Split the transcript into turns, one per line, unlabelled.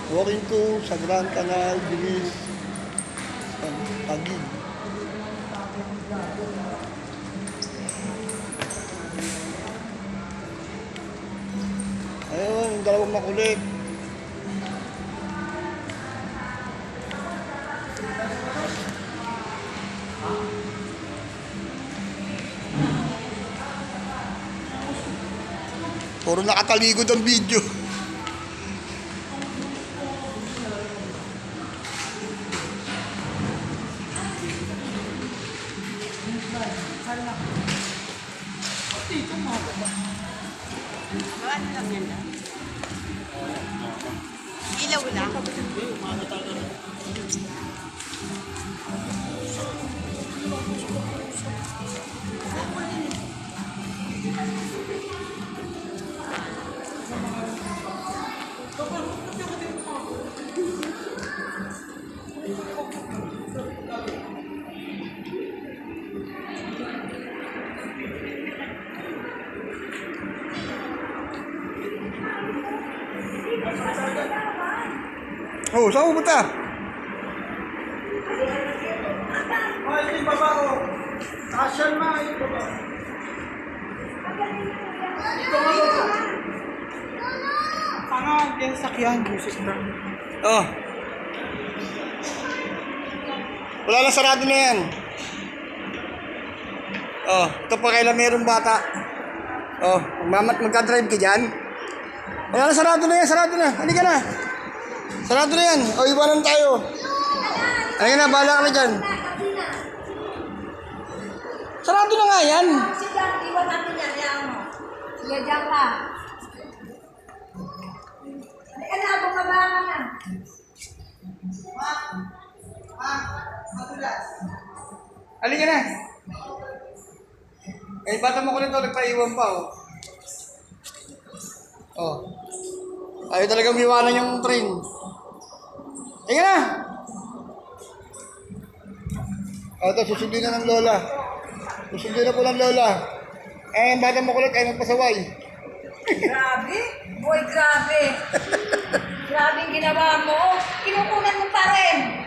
Walking to sa Grand Canal, Bilis, Taguig. Ayun, yung dalawang makulit. Puro nakataligod ang video.
Ano lang yan lang? Ilaw lang?
Oh, saan pupunta?
Oh, ito yung baba ko. Kasyan ma, ito baba. Ito nga baba. Tanga, yung sakyan, music na.
Oh. Wala na, sarado na yan. Oh, ito pa kailan mayroong bata. Oh, magka-drive ka dyan. Wala na, sarado na yan, sarado na. Halika na. Sarado na yan. O, iwanan tayo. Halika na, bahala ka na dyan. Sarado na nga yan.
Sige, iwan natin yan. Yan mo. Sige, dyan ka. Halika na, bumaba ka na.
Halika na. Eh, bata mo ko nito, nagpaiwan pa, oh. Oh. Ayaw talagang miwanan yung train. Halika na. Oh, ito, susundin na ng lola. Susundin na po ng lola. Eh, yung bata mo kulit, ayaw magpasaway.
Grabe. Boy, grabe. Grabe yung ginawa mo. Kinukunan mo pa rin.